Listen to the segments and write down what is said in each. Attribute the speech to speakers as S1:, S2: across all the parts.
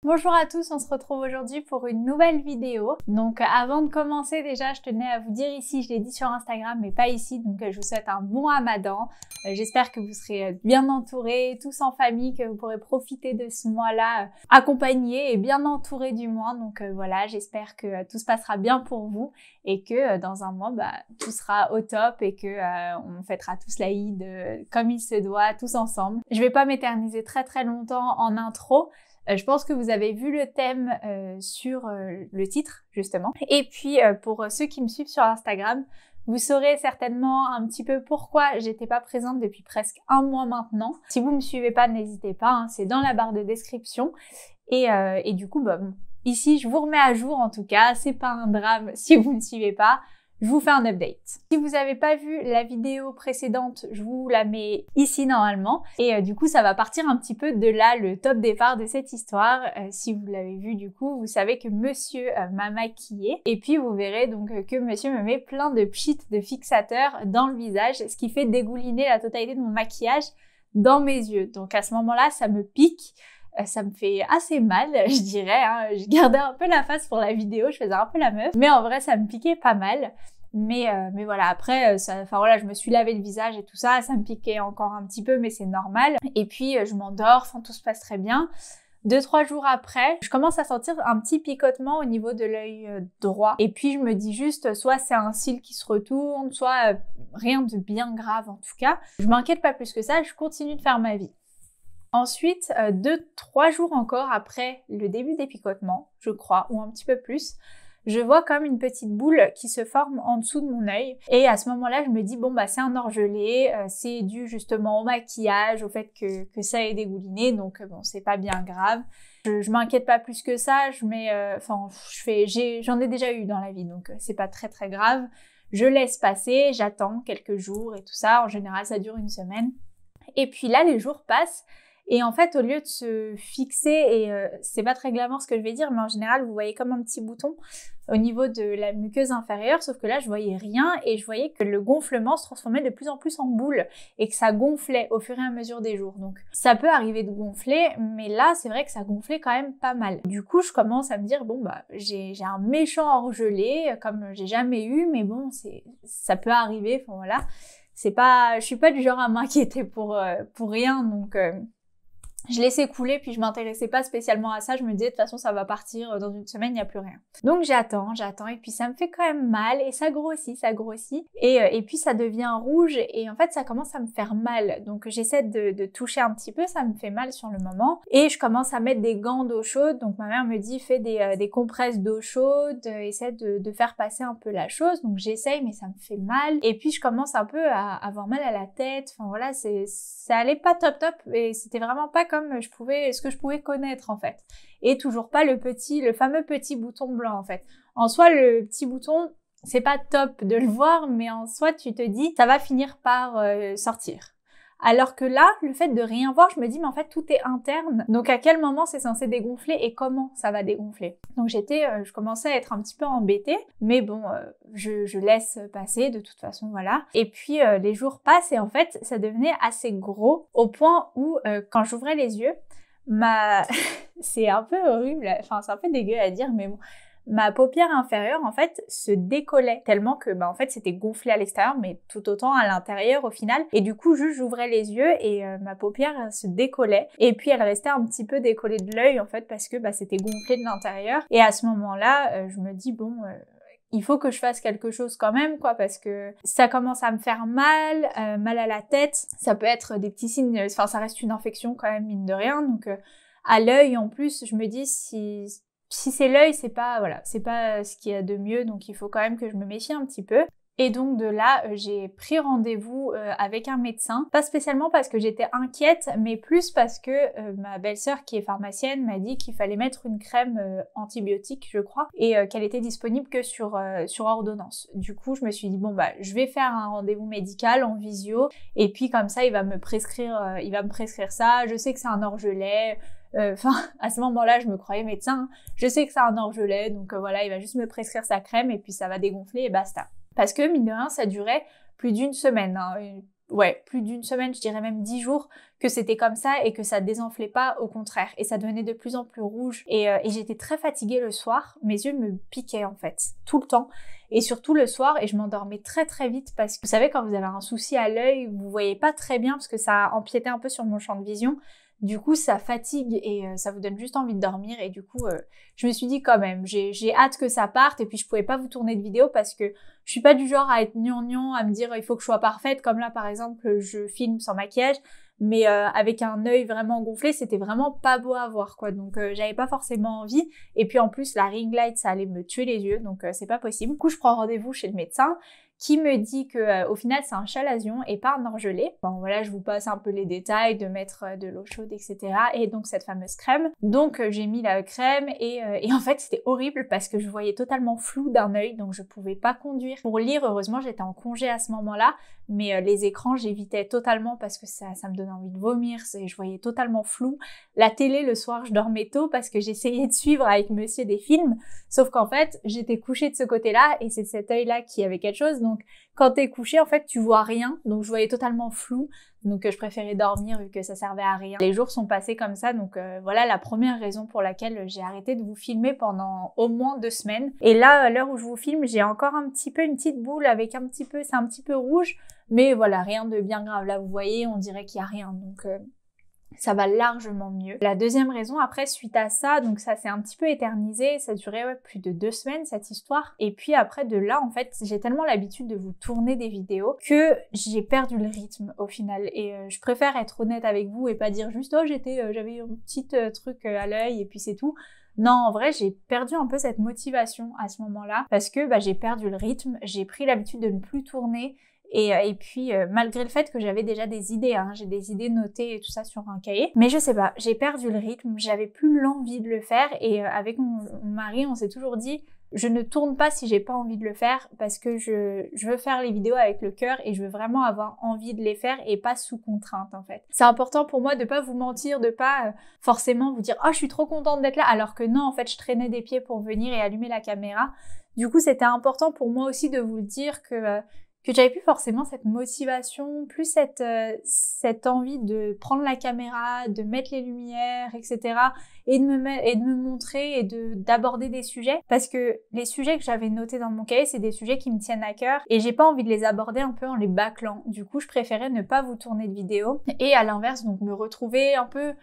S1: Bonjour à tous, on se retrouve aujourd'hui pour une nouvelle vidéo. Donc avant de commencer déjà, je tenais à vous dire ici, je l'ai dit sur Instagram mais pas ici, donc je vous souhaite un bon Ramadan. J'espère que vous serez bien entourés, tous en famille, que vous pourrez profiter de ce mois-là accompagnés et bien entourés du moins. Donc voilà, j'espère que tout se passera bien pour vous et que dans un mois, tout sera au top et que on fêtera tous l'Aïd comme il se doit, tous ensemble. Je vais pas m'éterniser très longtemps en intro. Je pense que vous avez vu le thème sur le titre, justement. Et puis, pour ceux qui me suivent sur Instagram, vous saurez certainement un petit peu pourquoi j'étais pas présente depuis presque un mois maintenant. Si vous me suivez pas, n'hésitez pas, hein, c'est dans la barre de description. Et du coup, bon, ici, je vous remets à jour en tout cas. C'est pas un drame si vous ne suivez pas. Je vous fais un update. Si vous n'avez pas vu la vidéo précédente, je vous la mets ici normalement. Et du coup, ça va partir un petit peu de là, le top départ de cette histoire. Si vous l'avez vu du coup, vous savez que monsieur m'a maquillée. Et puis vous verrez donc que monsieur me met plein de pchits de fixateurs dans le visage, ce qui fait dégouliner la totalité de mon maquillage dans mes yeux. Donc à ce moment-là, ça me pique. Ça me fait assez mal, je dirais. Hein. Je gardais un peu la face pour la vidéo, je faisais un peu la meuf. Mais en vrai, ça me piquait pas mal. Mais voilà, après, je me suis lavé le visage et tout ça. Ça me piquait encore un petit peu, mais c'est normal. Et puis, je m'endors, tout se passe très bien. 2-3 jours après, je commence à sentir un petit picotement au niveau de l'œil droit. Et puis, je me dis juste, soit c'est un cil qui se retourne, soit rien de bien grave en tout cas. Je m'inquiète pas plus que ça, je continue de faire ma vie. Ensuite, 2-3 jours encore après le début des picotements, je crois, ou un petit peu plus, je vois comme une petite boule qui se forme en dessous de mon œil. Et à ce moment-là, je me dis, bon, c'est un orgelé, c'est dû justement au maquillage, au fait que ça ait dégouliné, donc bon, c'est pas bien grave. Je m'inquiète pas plus que ça, j'en ai déjà eu dans la vie, donc c'est pas très grave. Je laisse passer, j'attends quelques jours et tout ça, en général ça dure une semaine. Et puis là, les jours passent. Et en fait, au lieu de se fixer, et c'est pas très glamour ce que je vais dire, mais en général, vous voyez comme un petit bouton au niveau de la muqueuse inférieure, sauf que là, je voyais rien et je voyais que le gonflement se transformait de plus en plus en boule et que ça gonflait au fur et à mesure des jours. Donc, ça peut arriver de gonfler, mais là, c'est vrai que ça gonflait quand même pas mal. Du coup, je commence à me dire, j'ai un méchant orgelé, comme j'ai jamais eu, mais bon, ça peut arriver, voilà. Je suis pas du genre à m'inquiéter pour rien, donc... Je laissais couler, puis je m'intéressais pas spécialement à ça. Je me disais, de toute façon, ça va partir dans une semaine, il n'y a plus rien. Donc j'attends, et puis ça me fait quand même mal, et ça grossit. Et puis ça devient rouge, et en fait, ça commence à me faire mal. Donc j'essaie de toucher un petit peu, ça me fait mal sur le moment. Et je commence à mettre des gants d'eau chaude. Donc ma mère me dit, fais des compresses d'eau chaude, essaie de faire passer un peu la chose. Donc j'essaye, mais ça me fait mal. Et puis je commence un peu à avoir mal à la tête. Enfin voilà, ça allait pas top, et c'était vraiment pas comme ce que je pouvais connaître en fait. Et toujours pas le fameux petit bouton blanc en fait. En soi, le petit bouton, c'est pas top de le voir, mais en soi, tu te dis, ça va finir par sortir. Alors que là, le fait de rien voir, je me dis, mais en fait, tout est interne. Donc, à quel moment c'est censé dégonfler et comment ça va dégonfler? Donc, je commençais à être un petit peu embêtée, mais bon, je laisse passer de toute façon, voilà. Et puis, les jours passent et en fait, ça devenait assez gros au point où, quand j'ouvrais les yeux, c'est un peu horrible, enfin, c'est un peu dégueu à dire, mais bon, ma paupière inférieure, en fait, se décollait tellement que, en fait, c'était gonflé à l'extérieur, mais tout autant à l'intérieur au final. Et du coup, juste j'ouvrais les yeux et ma paupière se décollait. Et puis, elle restait un petit peu décollée de l'œil, en fait, parce que c'était gonflé de l'intérieur. Et à ce moment-là, je me dis, il faut que je fasse quelque chose quand même, quoi, parce que ça commence à me faire mal, mal à la tête. Ça peut être des petits signes, enfin, ça reste une infection quand même, mine de rien. Donc, à l'œil, en plus, je me dis, si c'est l'œil, c'est pas ce qu'il y a de mieux, donc il faut quand même que je me méfie un petit peu. Et donc de là, j'ai pris rendez-vous avec un médecin, pas spécialement parce que j'étais inquiète, mais plus parce que ma belle-sœur qui est pharmacienne m'a dit qu'il fallait mettre une crème antibiotique, je crois, et qu'elle était disponible que sur ordonnance. Du coup, je me suis dit, je vais faire un rendez-vous médical en visio, et puis comme ça, il va me prescrire ça. Je sais que c'est un orgelet. À ce moment-là, je me croyais médecin. Je sais que c'est un orgelet, donc voilà, il va juste me prescrire sa crème et puis ça va dégonfler et basta. Parce que, mine de rien, ça durait plus d'une semaine. Hein. ouais, plus d'une semaine, je dirais même 10 jours, que c'était comme ça et que ça désenflait pas, au contraire. Et ça devenait de plus en plus rouge. Et j'étais très fatiguée le soir. Mes yeux me piquaient en fait, tout le temps. Et surtout le soir, et je m'endormais très très vite parce que vous savez, quand vous avez un souci à l'œil, vous voyez pas très bien parce que ça empiétait un peu sur mon champ de vision. Du coup, ça fatigue et ça vous donne juste envie de dormir. Et du coup, je me suis dit quand même, j'ai hâte que ça parte. Et puis, je pouvais pas vous tourner de vidéo parce que je suis pas du genre à être gnangnan, à me dire il faut que je sois parfaite. Comme là, par exemple, je filme sans maquillage. Mais avec un œil vraiment gonflé, c'était vraiment pas beau à voir, quoi. Donc, j'avais pas forcément envie. Et puis, en plus, la ring light, ça allait me tuer les yeux. Donc, c'est pas possible. Du coup, je prends rendez-vous chez le médecin qui me dit que au final c'est un chalazion et pas un orgelé. Bon voilà, je vous passe un peu les détails, de mettre de l'eau chaude, etc. Et donc cette fameuse crème. Donc j'ai mis la crème et en fait c'était horrible parce que je voyais totalement flou d'un œil, donc je pouvais pas conduire. Pour lire, heureusement j'étais en congé à ce moment-là, mais les écrans j'évitais totalement parce que ça me donnait envie de vomir, je voyais totalement flou. La télé le soir je dormais tôt parce que j'essayais de suivre avec monsieur des films, sauf qu'en fait j'étais couchée de ce côté-là et c'est cet œil-là qui avait quelque chose. Donc quand t'es couché, en fait, tu vois rien. Donc je voyais totalement flou. Donc je préférais dormir vu que ça servait à rien. Les jours sont passés comme ça. Donc voilà la première raison pour laquelle j'ai arrêté de vous filmer pendant au moins 2 semaines. Et là, à l'heure où je vous filme, j'ai encore un petit peu une petite boule avec c'est un petit peu rouge. Mais voilà, rien de bien grave. Là, vous voyez, on dirait qu'il y a rien. Donc ça va largement mieux. La deuxième raison, après, suite à ça, donc ça s'est un petit peu éternisé, ça durait plus de 2 semaines cette histoire. Et puis après de là, en fait, j'ai tellement l'habitude de vous tourner des vidéos que j'ai perdu le rythme au final. Et je préfère être honnête avec vous et pas dire juste « Oh, j'avais un petit truc à l'œil et puis c'est tout ». Non, en vrai, j'ai perdu un peu cette motivation à ce moment-là parce que j'ai perdu le rythme, j'ai pris l'habitude de ne plus tourner. Et puis, malgré le fait que j'avais déjà des idées, hein, j'ai des idées notées et tout ça sur un cahier, mais je sais pas, j'ai perdu le rythme, j'avais plus l'envie de le faire et avec mon mari, on s'est toujours dit je ne tourne pas si j'ai pas envie de le faire parce que je veux faire les vidéos avec le cœur et je veux vraiment avoir envie de les faire et pas sous contrainte en fait. C'est important pour moi de pas vous mentir, de pas forcément vous dire « Oh, je suis trop contente d'être là » alors que non, en fait, je traînais des pieds pour venir et allumer la caméra. Du coup, c'était important pour moi aussi de vous le dire que j'avais plus forcément cette motivation, plus cette envie de prendre la caméra, de mettre les lumières, etc. et de me montrer et d'aborder des sujets. Parce que les sujets que j'avais notés dans mon cahier, c'est des sujets qui me tiennent à cœur et j'ai pas envie de les aborder un peu en les bâclant. Du coup, je préférais ne pas vous tourner de vidéo et à l'inverse, donc me retrouver un peu,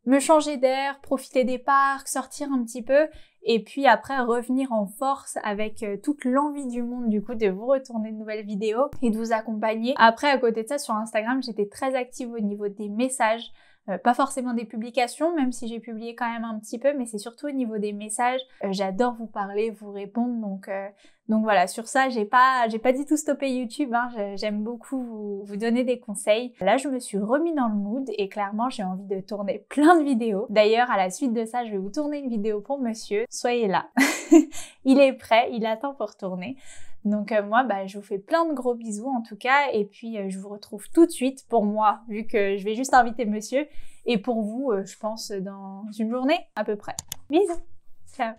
S1: me changer d'air, profiter des parcs, sortir un petit peu et puis après revenir en force avec toute l'envie du monde du coup de vous retourner de nouvelles vidéos et de vous accompagner. Après, à côté de ça, sur Instagram, j'étais très active au niveau des messages. Pas forcément des publications, même si j'ai publié quand même un petit peu, mais c'est surtout au niveau des messages. J'adore vous parler, vous répondre, donc voilà, sur ça, j'ai pas du tout stoppé YouTube, hein. J'aime beaucoup vous donner des conseils. Là, je me suis remis dans le mood et clairement, j'ai envie de tourner plein de vidéos. D'ailleurs, à la suite de ça, je vais vous tourner une vidéo pour monsieur. Soyez là. Il est prêt, il attend pour tourner. Donc moi, je vous fais plein de gros bisous en tout cas, et puis je vous retrouve tout de suite pour moi, vu que je vais juste inviter monsieur, et pour vous, je pense dans une journée à peu près. Bisous, ciao.